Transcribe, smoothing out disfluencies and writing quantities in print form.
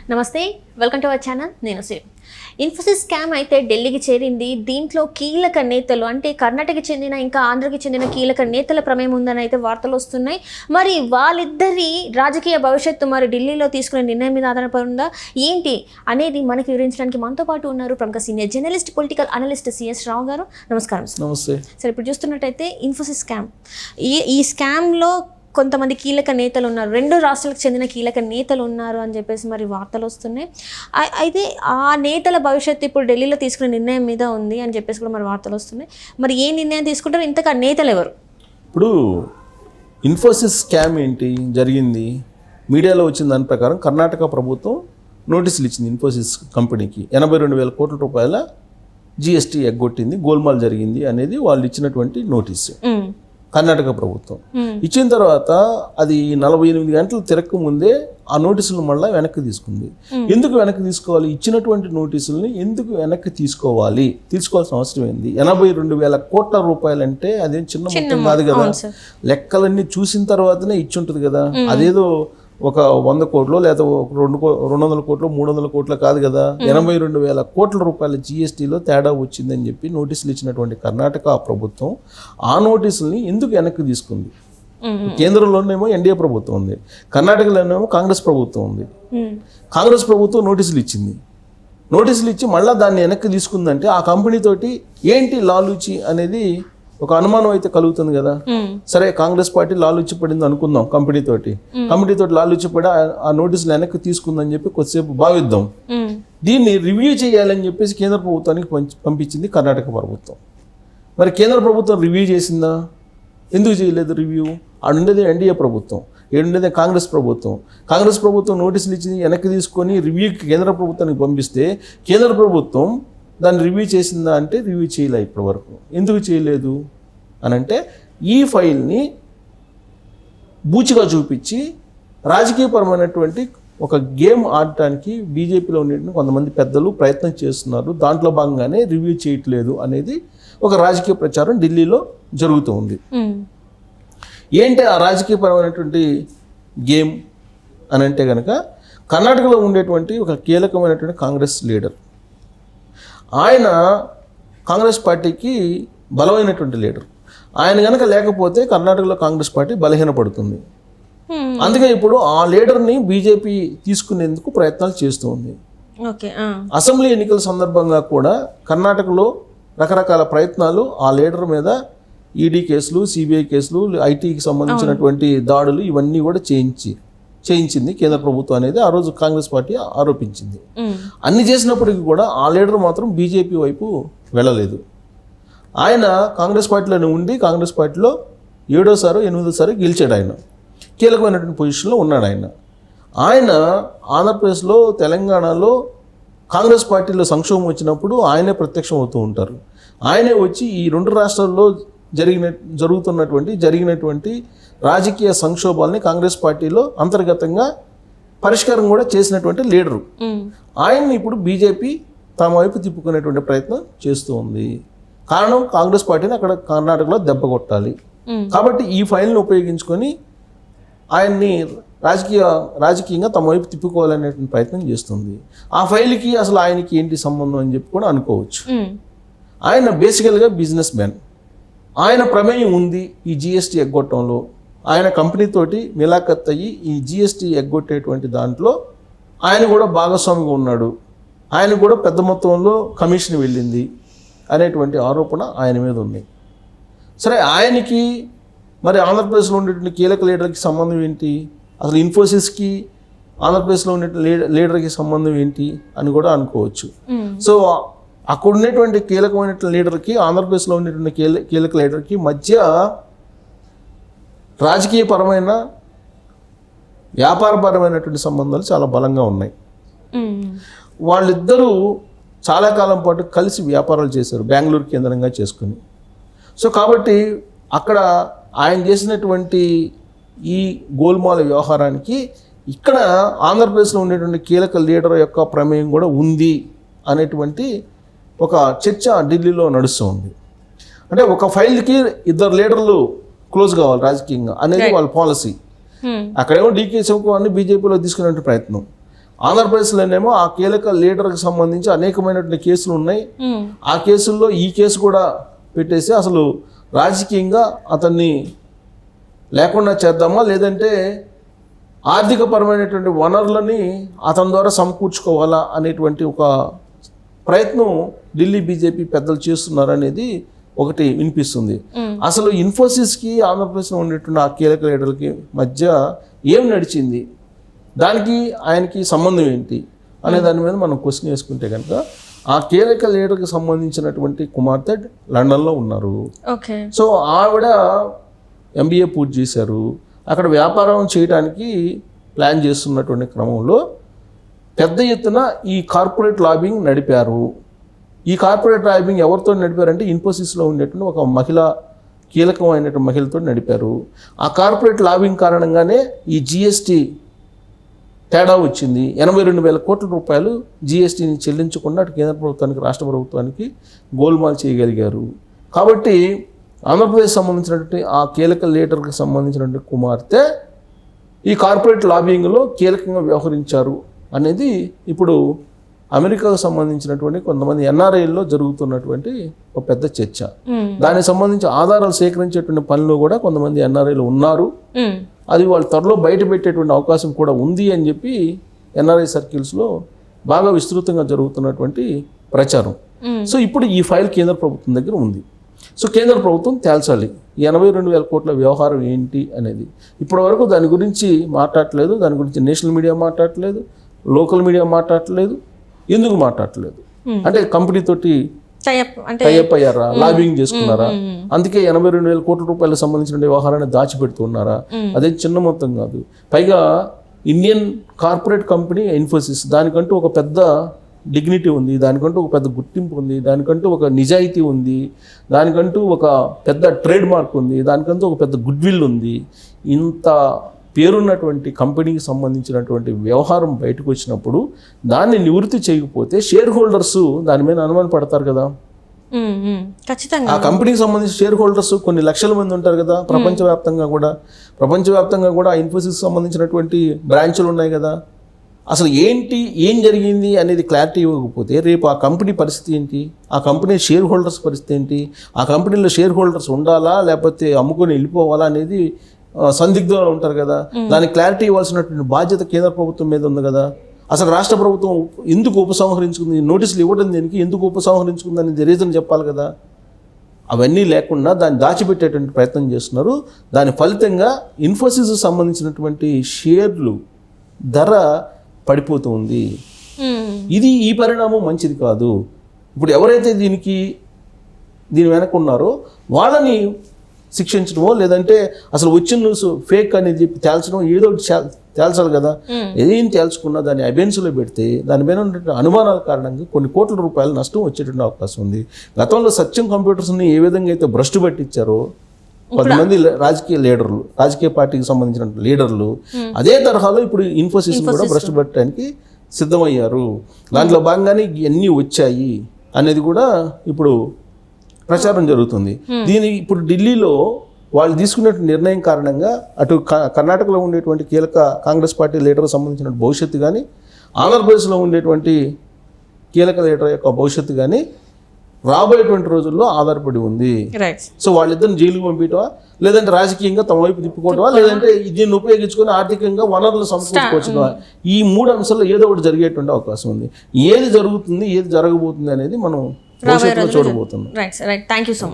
నమస్తే, welcome to our channel. నేను Shri. Infosys scam అయితే ఢిల్లీకి చేరింది. దీంట్లో కీలక నేతలు అంటే కర్ణాటకకి చెందిన ఇంకా ఆంధ్రకి చెందిన కీలక నేతల ప్రమేయం ఉందని అయితే వార్తలు వస్తున్నాయి. మరి వాళ్ళిద్దరి రాజకీయ భవిష్యత్తు మరి ఢిల్లీలో తీసుకునే నిర్ణయం మీద ఆధారపడి ఉందా ఏంటి అనేది మనకి వివరించడానికి మనతో పాటు ఉన్నారు ప్రముఖ senior journalist, political analyst CS Rao గారు. నమస్కారం. నమస్తే సరే, ఇప్పుడు చూస్తున్నట్టయితే ఇన్ఫోసిస్ స్కామ్, ఈ స్కామ్లో కొంతమంది కీలక నేతలు ఉన్నారు, 2 రాష్ట్రాలకు చెందిన కీలక నేతలు ఉన్నారు అని చెప్పేసి మరి వార్తలు వస్తున్నాయి. అయితే ఆ నేతల భవిష్యత్తు ఇప్పుడు ఢిల్లీలో తీసుకునే నిర్ణయం మీద ఉంది అని చెప్పేసి కూడా మరి వార్తలు వస్తున్నాయి. మరి ఏ నిర్ణయం తీసుకుంటారు, ఇంతకు ఆ నేతలు ఎవరు? ఇప్పుడు ఇన్ఫోసిస్ స్కామ్ ఏంటి జరిగింది, మీడియాలో వచ్చిన దాని ప్రకారం కర్ణాటక ప్రభుత్వం నోటీసులు ఇచ్చింది ఇన్ఫోసిస్ కంపెనీకి. 82,000 కోట్ల రూపాయల GST ఎగ్గొట్టింది, గోల్మాల్ జరిగింది అనేది వాళ్ళు ఇచ్చినటువంటి నోటీసు. కర్ణాటక ప్రభుత్వం ఇచ్చిన తర్వాత అది 48 గంటలు తిరగక ముందే ఆ నోటీసులు మళ్ళీ వెనక్కి తీసుకుంది. ఎందుకు వెనక్కి తీసుకోవాలి? ఇచ్చినటువంటి నోటీసుల్ని ఎందుకు వెనక్కి తీసుకోవాల్సిన అవసరం ఏంది? 82,000 కోట్ల రూపాయలు అంటే అదేం చిన్న మొత్తం కాదు కదా. లెక్కలన్నీ చూసిన తర్వాతనే ఇచ్చి ఉంటుంది కదా. అదేదో ఒక 100 కోట్లు లేదా 200 కోట్లు 300 కోట్లు కాదు కదా. 82,000 కోట్ల రూపాయల GSTలో తేడా వచ్చిందని చెప్పి నోటీసులు ఇచ్చినటువంటి కర్ణాటక ప్రభుత్వం ఆ నోటీసుల్ని ఎందుకు వెనక్కి తీసుకుంది? కేంద్రంలోనేమో NDA ప్రభుత్వం ఉంది, కర్ణాటకలోనేమో కాంగ్రెస్ ప్రభుత్వం ఉంది. కాంగ్రెస్ ప్రభుత్వం నోటీసులు ఇచ్చి మళ్ళీ దాన్ని వెనక్కి తీసుకుందంటే ఆ కంపెనీ తోటి ఏంటి లాలూచి అనేది ఒక అనుమానం అయితే కలుగుతుంది కదా. సరే, కాంగ్రెస్ పార్టీ లాలూచి పడింది అనుకుందాం, కంపెనీ తోటి లాలూచి పడి ఆ నోటీసులు వెనక్కి తీసుకుందని చెప్పి కొద్దిసేపు భావిద్దాం. దీన్ని రివ్యూ చేయాలని చెప్పేసి కేంద్ర ప్రభుత్వానికి పంపించింది కర్ణాటక ప్రభుత్వం. మరి కేంద్ర ప్రభుత్వం రివ్యూ చేసిందా? ఎందుకు చేయలేదు రివ్యూ? ఆడుండేది NDA ప్రభుత్వం, ఏడుండేది కాంగ్రెస్ ప్రభుత్వం నోటీసులు ఇచ్చింది వెనక్కి తీసుకొని రివ్యూకి కేంద్ర ప్రభుత్వానికి పంపిస్తే కేంద్ర ప్రభుత్వం దాన్ని రివ్యూ చేసిందా అంటే రివ్యూ చేయలే ఇప్పటి వరకు. ఎందుకు చేయలేదు అని అంటే ఈ ఫైల్ని బూచిగా చూపించి రాజకీయపరమైనటువంటి ఒక గేమ్ ఆడటానికి బీజేపీలో ఉండే కొంతమంది పెద్దలు ప్రయత్నం చేస్తున్నారు. దాంట్లో భాగంగానే రివ్యూ చేయట్లేదు అనేది ఒక రాజకీయ ప్రచారం ఢిల్లీలో జరుగుతూ ఉంది. ఏంటి ఆ రాజకీయపరమైనటువంటి గేమ్ అని అంటే కనుక, కర్ణాటకలో ఉండేటువంటి ఒక కీలకమైనటువంటి కాంగ్రెస్ లీడర్, ఆయన కాంగ్రెస్ పార్టీకి బలమైనటువంటి లీడర్. ఆయన కనుక లేకపోతే కర్ణాటకలో కాంగ్రెస్ పార్టీ బలహీనపడుతుంది. అందుకే ఇప్పుడు ఆ లీడర్ని బీజేపీ తీసుకునేందుకు ప్రయత్నాలు చేస్తూ ఉంది. అసెంబ్లీ ఎన్నికల సందర్భంగా కూడా కర్ణాటకలో రకరకాల ప్రయత్నాలు ఆ లీడర్ మీద ED కేసులు, CBI కేసులు, ITకి సంబంధించినటువంటి దాడులు ఇవన్నీ కూడా చేయించింది కేంద్ర ప్రభుత్వం అనేది ఆ రోజు కాంగ్రెస్ పార్టీ ఆరోపించింది. అన్ని చేసినప్పటికీ కూడా ఆ లీడర్ మాత్రం బీజేపీ వైపు వెళ్ళలేదు. ఆయన కాంగ్రెస్ పార్టీలోనే ఉండి కాంగ్రెస్ పార్టీలో 7వ 8వ గెలిచాడు. ఆయన కీలకమైనటువంటి పొజిషన్లో ఉన్నాడు. ఆయన ఆంధ్రప్రదేశ్లో, తెలంగాణలో కాంగ్రెస్ పార్టీలో సంక్షోభం వచ్చినప్పుడు ఆయనే ప్రత్యక్షం అవుతూ ఉంటారు. ఆయనే వచ్చి ఈ 2 రాష్ట్రాల్లో జరిగినటువంటి రాజకీయ సంక్షోభాలని కాంగ్రెస్ పార్టీలో అంతర్గతంగా పరిష్కారం కూడా చేసినటువంటి లీడరు. ఆయన్ని ఇప్పుడు బీజేపీ తమ వైపు తిప్పుకునేటువంటి ప్రయత్నం చేస్తూ ఉంది. కారణం, కాంగ్రెస్ పార్టీని అక్కడ కర్ణాటకలో దెబ్బ కొట్టాలి. కాబట్టి ఈ ఫైల్ని ఉపయోగించుకొని ఆయన్ని రాజకీయంగా తమ వైపు తిప్పుకోవాలనేటువంటి ప్రయత్నం చేస్తుంది. ఆ ఫైల్కి అసలు ఆయనకి ఏంటి సంబంధం అని చెప్పి కూడా అనుకోవచ్చు. ఆయన బేసికల్గా బిజినెస్ మ్యాన్. ఆయన ప్రమేయం ఉంది ఈ GST ఎగ్గొట్టడంలో. ఆయన కంపెనీతోటి మిలాఖత్ అయ్యి ఈ GST ఎగ్గొట్టేటువంటి దాంట్లో ఆయన కూడా భాగస్వామిగా ఉన్నాడు. ఆయన కూడా పెద్ద మొత్తంలో కమిషన్ వెళ్ళింది అనేటువంటి ఆరోపణ ఆయన మీద ఉంది. సరే, ఆయనకి మరి ఆంధ్రప్రదేశ్లో ఉండేటువంటి కీలక లీడర్కి సంబంధం ఏంటి? అసలు ఇన్ఫోసిస్కి ఆంధ్రప్రదేశ్లో ఉండే లీడర్కి సంబంధం ఏంటి అని కూడా అనుకోవచ్చు. సో అక్కడ ఉండేటువంటి కీలకమైనటువంటి లీడర్కి, ఆంధ్రప్రదేశ్లో ఉండేటువంటి కీలక లీడర్కి మధ్య రాజకీయపరమైన, వ్యాపారపరమైనటువంటి సంబంధాలు చాలా బలంగా ఉన్నాయి. వాళ్ళిద్దరూ చాలా కాలం పాటు కలిసి వ్యాపారాలు చేశారు, బెంగళూరు కేంద్రంగా చేసుకుని. సో కాబట్టి అక్కడ ఆయన చేసినటువంటి ఈ గోల్మాల వ్యవహారానికి ఇక్కడ ఆంధ్రప్రదేశ్లో ఉండేటువంటి కీలక లీడర్ యొక్క ప్రమేయం కూడా ఉంది అనేటువంటి ఒక చర్చ ఢిల్లీలో నడుస్తూ ఉంది. అంటే ఒక ఫైల్కి 2 లీడర్లు క్లోజ్ కావాలి రాజకీయంగా అనేది వాళ్ళ పాలసీ. అక్కడేమో DK శివకుమార్ని బీజేపీలో తీసుకునే ప్రయత్నం. ఆంధ్రప్రదేశ్లోనేమో ఆ కీలక లీడర్కి సంబంధించి అనేకమైనటువంటి కేసులు ఉన్నాయి. ఆ కేసుల్లో ఈ కేసు కూడా పెట్టేసి అసలు రాజకీయంగా అతన్ని లేకుండా చేద్దామా, లేదంటే ఆర్థికపరమైనటువంటి వనరులని అతని ద్వారా సమకూర్చుకోవాలా అనేటువంటి ఒక ప్రయత్నం ఢిల్లీ బీజేపీ పెద్దలు చేస్తున్నారు అనేది ఒకటి వినిపిస్తుంది. అసలు ఇన్ఫోసిస్కి ఆంధ్రప్రదేశ్లో ఉండేటువంటి ఆ కీలక లీడర్లకి మధ్య ఏం నడిచింది, దానికి ఆయనకి సంబంధం ఏంటి అనే దాని మీద మనం క్వశ్చన్ వేసుకుంటే కనుక ఆ కీలక లీడర్కి సంబంధించినటువంటి కుమార్తె లండన్లో ఉన్నారు. సో ఆవిడ MBA పూర్తి చేశారు. అక్కడ వ్యాపారం చేయడానికి ప్లాన్ చేస్తున్నటువంటి క్రమంలో పెద్ద ఎత్తున ఈ కార్పొరేట్ లాబింగ్ నడిపారు. ఈ కార్పొరేట్ లాబింగ్ ఎవరితో నడిపారంటే ఇన్ఫోసిస్లో ఉండేటువంటి ఒక కీలకమైనటువంటి మహిళతో నడిపారు. ఆ కార్పొరేట్ లాబింగ్ కారణంగానే ఈ GST తేడా వచ్చింది. 82,000 కోట్ల రూపాయలు GSTని చెల్లించకుండా అటు కేంద్ర ప్రభుత్వానికి, రాష్ట్ర ప్రభుత్వానికి గోల్మాల్ చేయగలిగారు. కాబట్టి ఆంధ్రప్రదేశ్ సంబంధించినటువంటి ఆ కీలక లీడర్కి సంబంధించినటువంటి కుమార్తె ఈ కార్పొరేట్ లాబింగ్లో కీలకంగా వ్యవహరించారు అనేది ఇప్పుడు అమెరికాకు సంబంధించినటువంటి కొంతమంది NRIల్లో జరుగుతున్నటువంటి ఒక పెద్ద చర్చ. దానికి సంబంధించి ఆధారాలు సేకరించేటువంటి పనిలో కూడా కొంతమంది NRIలు ఉన్నారు. అది వాళ్ళు త్వరలో బయట పెట్టేటువంటి అవకాశం కూడా ఉంది అని చెప్పి NRI సర్కిల్స్లో బాగా విస్తృతంగా జరుగుతున్నటువంటి ప్రచారం. సో ఇప్పుడు ఈ ఫైల్ కేంద్ర ప్రభుత్వం దగ్గర ఉంది. సో కేంద్ర ప్రభుత్వం తేల్చాలి ఈ 82,000 కోట్ల వ్యవహారం ఏంటి అనేది. ఇప్పటి వరకు దాని గురించి మాట్లాడలేదు. దాని గురించి నేషనల్ మీడియా మాట్లాడలేదు, లోకల్ మీడియా మాట్లాడలేదు. ఎందుకు మాట్లాడలేదు అంటే కంపెనీ తోటి టైఅప్ అయ్యారా, లాబింగ్ చేసుకున్నారా, అందుకే 82,000 కోట్ల రూపాయలకు సంబంధించిన వ్యవహారాన్ని దాచిపెడుతున్నారా? అదే చిన్న మొత్తం కాదు. పైగా ఇండియన్ కార్పొరేట్ కంపెనీ ఇన్ఫోసిస్, దానికంటూ ఒక పెద్ద డిగ్నిటీ ఉంది, దానికంటూ ఒక పెద్ద గుర్తింపు ఉంది, దానికంటూ ఒక నిజాయితీ ఉంది, దానికంటూ ఒక పెద్ద ట్రేడ్ మార్క్ ఉంది, దానికంటూ ఒక పెద్ద గుడ్ విల్ ఉంది. ఇంత పేరున్నటువంటి కంపెనీకి సంబంధించినటువంటి వ్యవహారం బయటకు వచ్చినప్పుడు దాన్ని నివృత్తి చేయకపోతే షేర్ హోల్డర్స్ దాని మీద అనుమానం పడతారు కదా. ఖచ్చితంగా ఆ కంపెనీకి సంబంధించిన షేర్ హోల్డర్స్ కొన్ని లక్షల మంది ఉంటారు కదా ప్రపంచవ్యాప్తంగా కూడా ఇన్ఫోసిస్ సంబంధించినటువంటి బ్రాంచులు ఉన్నాయి కదా. అసలు ఏం జరిగింది అనేది క్లారిటీ ఇవ్వకపోతే రేపు ఆ కంపెనీ పరిస్థితి ఏంటి, ఆ కంపెనీ షేర్ హోల్డర్స్ పరిస్థితి ఏంటి, ఆ కంపెనీలో షేర్ హోల్డర్స్ ఉండాలా లేకపోతే అమ్ముకొని వెళ్ళిపోవాలా అనేది సందిగ్ధంలో ఉంటారు కదా. దానికి క్లారిటీ ఇవ్వాల్సినటువంటి బాధ్యత కేంద్ర ప్రభుత్వం మీద ఉంది కదా. అసలు రాష్ట్ర ప్రభుత్వం ఎందుకు ఉపసంహరించుకుంది, నోటీసులు ఇవ్వడం దేనికి, ఎందుకు ఉపసంహరించుకుంది అనేది రీజన్ చెప్పాలి కదా. అవన్నీ లేకుండా దాన్ని దాచిపెట్టేటువంటి ప్రయత్నం చేస్తున్నారు. దాని ఫలితంగా ఇన్ఫోసిస్ సంబంధించినటువంటి షేర్లు ధర పడిపోతుంది. ఈ పరిణామం మంచిది కాదు. ఇప్పుడు ఎవరైతే దీని వెనక ఉన్నారో వాళ్ళని శిక్షించడమో లేదంటే అసలు వచ్చిన న్యూస్ ఫేక్ అనేది చెప్పి తేల్చడం, ఏదో తేల్చాలి కదా. ఏం తేల్చుకున్నా దాన్ని అబెన్స్లో పెడితే దాని మీద ఉన్నటువంటి అనుమానాల కారణంగా కొన్ని కోట్ల రూపాయల నష్టం వచ్చేటువంటి అవకాశం ఉంది. గతంలో సత్యం కంప్యూటర్స్ని ఏ విధంగా అయితే భ్రష్టు పట్టించారో కొంతమంది రాజకీయ పార్టీకి సంబంధించిన లీడర్లు, అదే తరహాలో ఇప్పుడు ఇన్ఫోసిస్ కూడా భ్రష్టు పట్టడానికి సిద్ధమయ్యారు. దాంట్లో భాగంగానే ఇవన్నీ వచ్చాయి అనేది కూడా ఇప్పుడు ప్రచారం జరుగుతుంది. ఇప్పుడు ఢిల్లీలో వాళ్ళు తీసుకునే నిర్ణయం కారణంగా అటు కర్ణాటకలో ఉండేటువంటి కీలక కాంగ్రెస్ పార్టీ లీడర్కి సంబంధించిన భవిష్యత్తు కానీ, ఆంధ్రప్రదేశ్లో ఉండేటువంటి కీలక లీడర్ యొక్క భవిష్యత్తు కానీ రాబోయేటువంటి రోజుల్లో ఆధారపడి ఉంది. సో వాళ్ళిద్దరిని జైలుకు పంపించవా, లేదంటే రాజకీయంగా తమ వైపు తిప్పుకోవటమా, లేదంటే దీన్ని ఉపయోగించుకొని ఆర్థికంగా వనరులు సమకూర్చుకోవచ్చువా, ఈ 3 అంశాల్లో ఏదో ఒకటి జరిగేటువంటి అవకాశం ఉంది. ఏది జరుగుతుంది, ఏది జరగబోతుంది అనేది మనం భవిష్యత్తులో చూడబోతున్నాం. Right, thank you so much.